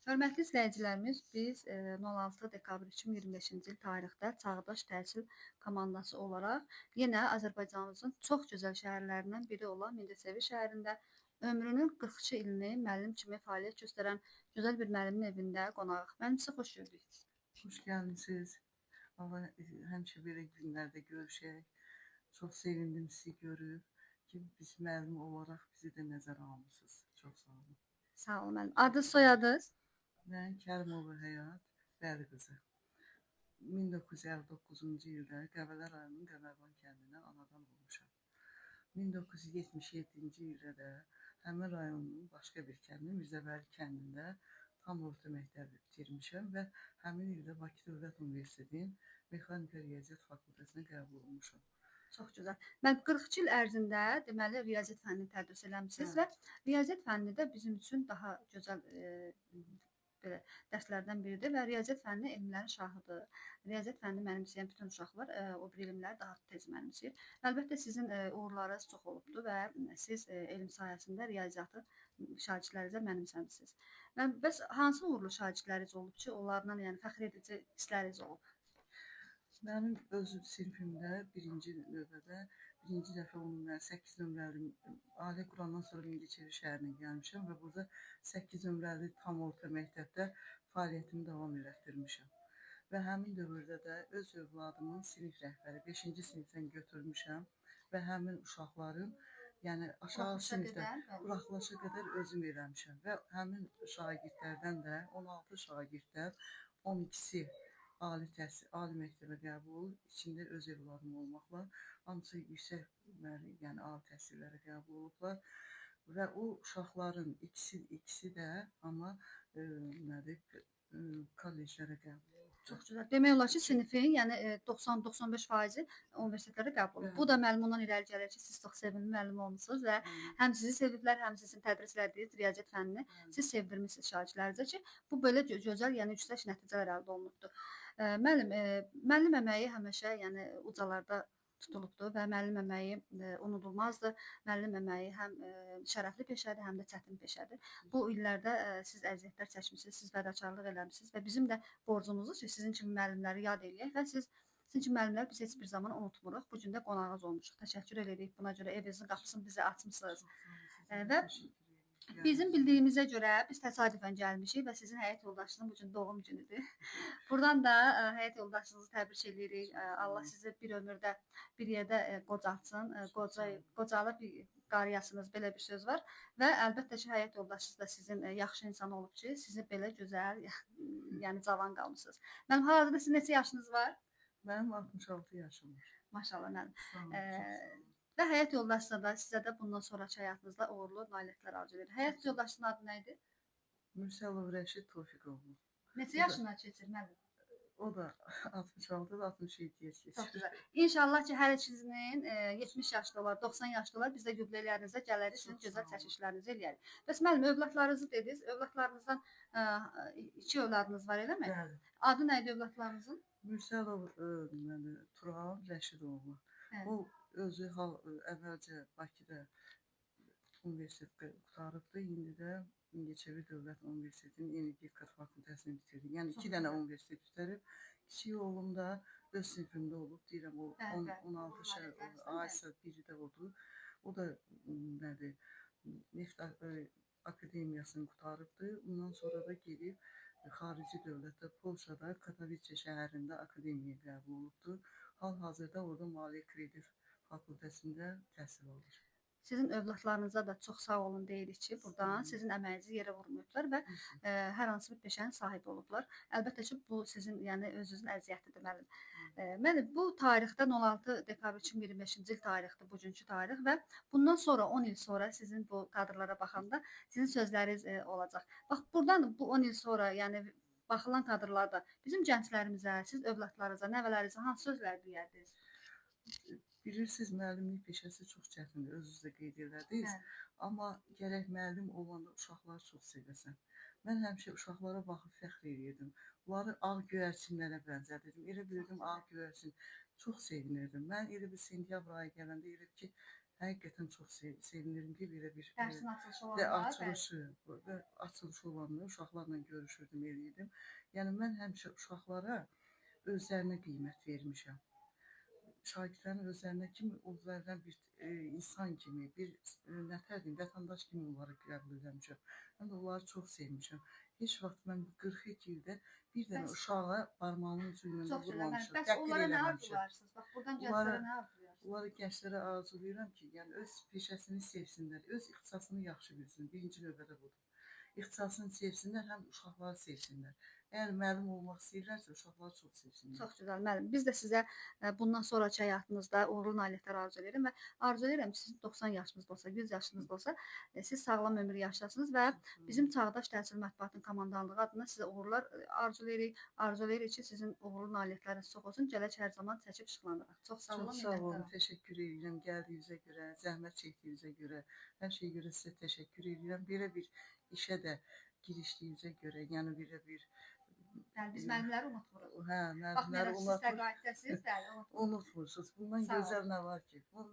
Hörmətli izləyicilərimiz, biz 06 dekabr 2025-ci il tarixdə Çağdaş Təhsil komandası olaraq yenə Azərbaycanımızın çox gözəl şəhərlərindən biri olan Mingəçevir şəhərində ömrünün 42 ilini müəllim kimi fəaliyyət göstərən gözəl bir müəllimin evində qonağıq. Müəllim, sizə xoş gördük. Hoş geldiniz. Allah həmişə belə günlərdə görüşək. Çox sevindim sizi görüb ki, biz müəllim olaraq bizi də nəzərə almışsınız. Çox sağ olun. Sağ olun müəllim. Adınız, soyadınız? Mən Kərimova Həyat Bəli qızı. 1959-cu ildə Qəbələ rayonunun Qəbərban kəndinə anadan olmuşam. 1977-ci ildə də həmin rayonun başqa bir kəndi Mirzəbəli kəndində tam orta məktəbi bitirmişəm və həmin ildə Bakı Dövlət Universitetinin Mexanika Riyaziyyat fakültəsinə qəbul olmuşam. Çox gözəl. Mən 42 il ərzində deməli riyaziyyat fənnini tədris eləmisiniz və riyaziyyat fənni də bizim üçün daha gözəl belə dərslərdən biridir və riyaziyyat fənni elmlərin şahıdır. Riyaziyyat fənnini mənimsəyən bütün uşaqlar o bir elmləri daha tez mənimsəyir. Əlbəttə sizin uğurlarınız çox olubdu və siz elm sahəsində riyaziyyatı şagirdlərinizə mənimsəmisiniz. Bəs hansı uğurlu şagirdləriniz olub ki, onlarla yəni fəxr edici hissləriniz olub? Mənim öz sinifimdə birinci dəfə onu mən 8 nömrəli Ali Qurandan sonra Mingəçevir şəhərinə gəlmişəm və burada 8 nömrəli tam orta məktəbdə fəaliyyətimi davam elətdirmişəm. Və həmin dövrdə də öz övladımın sinif rəhbəri 5-ci sinifdən götürmüşəm və həmin uşaqların yəni aşağı sinifdə buraxılışa qədər özüm eləmişəm və həmin şagirdlərdən də 16 şagirdlər 12-si ali məktəbə qəbul, içində öz övladım olmaqla, hamısı yüksək, yəni ali təhsillərə qəbul olublar və o uşaqların ikisi də amma kolleclərə qəbul olublar. Çox gözəl. Demək olar ki, sinifin yəni 90-95% universitetlərə qəbul olub. Bu da müəllim ondan irəli gəlir ki, siz çox sevimli müəllim olmusunuz və həm sizi seviblər, həm sizin tədris etdiyiniz riyaziyyat fənnini siz sevdirmisiniz şagirdlərinizə ki, bu belə gözəl, yəni yüksək nəticələr əldə olunubdur. Müəllim əməyi həmişə yəni ucalarda tutulubdur və müəllim əməyi unudulmazdır. Müəllim əməyi həm şərəfli peşədir, həm də çətin peşədir. Bu illərdə siz əziyyətlər çəkmisiniz, siz fədakarlıq eləmisiniz və bizim də borcumuzdur ki, sizin kimi müəllimləri yad eləyək və sizin kimi müəllimləri biz heç bir zaman unutmuruq. Bu gün də qonağınız olmuşuq. Təşəkkür edirik buna görə evinizin qapısını bizə açmısınız. Və bizim bildiyimizə görə biz təsadüfən gəlmişik və sizin həyat yoldaşınızın bu gün doğum günüdür. Buradan da həyat yoldaşınızı təbrik edirik. Allah sizi bir ömürdə bir yerdə qocaltsın. Qocalıb qarıyasınız, belə bir söz var. Və əlbəttə ki, həyat yoldaşınız da sizin yaxşı insan olub ki, sizi belə gözəl, yəni cavan qalmısınız. Mənim hal-hazırda sizin neçə yaşınız var? Mənim 66 yaşım var. Maşallah mənim. Və həyat yoldaşına da sizə də bundan sonraki həyatınızda uğurlu nailiyyətlər arzu edir. Həyat yoldaşının adı nə idi? Mürsəlov Rəşid Tofiqoğlu. Neçə yaşına keçir müəllim? O da 66-67 yaş keçir. Çox gözəl. İnşallah ki, hər ikinizin 70 yaşlı olar, 90 yaşlı olar. Biz də yubileylərinizə gələrik, sizin gözəl çəkilişlərinizi eləyərik. Bəs müəllim, övladlarınızı dediniz. Övladlarınızdan 2 övladınız var, eləmi? Bəli. Adı nə idi övladlarınızın? Mürsəlov Tural Rəşidoğlu. O özü əvvəlcə Bakıda universitet qutarıbdı, indi də Mingəçevir Dövlət Universitetinin Energetika fakültəsini bitirdi. Yəni 2 dənə universitet bitirib. Kiçik oğlum da öz sinifimdə olub, deyirəm o 16 şəhər, Aysa biri də odur. O da nədir, Neft Akademiyasını qutarıbdı. Ondan sonra da gedib xarici dövlətdə Polşada Katowice şəhərində akademiyaya qəbul olubdu. Hal-hazırda orada Maliyyə Kredit fakültəsində təhsil alır. Sizin övladlarınıza da çox sağ olun deyirik ki, buradan sizin əməyinizi yerə vurmayıblar və hər hansı bir peşənin sahibi olublar. Əlbəttə ki, bu sizin yəni özünüzün əziyyətidir müəllim. Müəllim, bu tarixdən 16 dekabr 2025-ci il tarixdir bugünkü tarix və bundan sonra 10 il sonra sizin bu kadrlara baxanda sizin sözləriniz olacaq. Bax, buradan bu 10 il sonra, yəni baxılan kadrlarda bizim gənclərimizə, siz övladlarınıza, nəvələrinizə hansı sözlər deyərdiniz? Bilirsiniz, müəllimlik peşəsi çox çətindir, özünüz də qeyd elədiniz. Amma gərək müəllim olanda uşaqları çox sevəsən. Mən həmişə uşaqlara baxıb fəxr edirdim. Onları ağ göyərçinlərə bənzədirdim. Elə bilirdim ağ göyərçin. Çox sevinirdim. Mən elə bir sentyabr ayı gələndə elə ki, Həqiqətən çox sevinirəm ki, belə bir Dərsin açılışı də olanda, bəli. açılışı və açılışı olanda uşaqlarla görüşürdüm, eləyirdim. Yəni mən həmişə uşaqlara özlərinə qiymət vermişəm. Şagirdlərin özlərinə kimi, onlardan bir insan kimi, bir nətərdim, vətəndaş kimi onları qəbul eləmişəm. Mən də onları çox sevmişəm. Heç vaxt mən 42 ildə bir dənə uşağa barmağımın ucu ilə Çox gözəl. vurmamışam, Bəs təhqir onlara nə eləməmişəm. arzularsınız? Bax, buradan gənclərə nə arzularsınız? Onları gənclərə arzulayıram ki, yəni öz peşəsini sevsinlər, öz ixtisasını yaxşı bilsin. Birinci növbədə budur. İxtisasını sevsinlər, həm uşaqları sevsinlər. Əgər müəllim olmaq istəyirlərsə, uşaqları çox sevsinlər. Çox gözəl, müəllim. Biz də sizə bundan sonrakı həyatınızda uğurlu nailiyyətlər arzu edirəm və arzu edirəm ki, sizin 90 yaşınız da olsa, 100 yaşınız da olsa, siz sağlam ömür yaşasınız və bizim Çağdaş Təhsil Mətbuatının komandanlığı adına sizə uğurlar arzu edirik. Arzu edirik ki, sizin uğurlu nailiyyətləriniz çox olsun. Gələk hər zaman çəkib işıqlandıraq. Çox sağ olun, Çox sağ olun, minnətdaram. təşəkkür edirəm gəldiyinizə görə, zəhmət çəkdiyinizə görə, hər şeyə görə sizə təşəkkür edirəm. Belə bir işə də girişdiyinizə görə, yəni belə bir Bəli, biz müəllimləri unutmuruq. hə, Baxmayaraq siz təqaüddəsiz, bəli, unutmuruq. unutmursunuz. Bundan Sağ olun. gözəl nə var ki?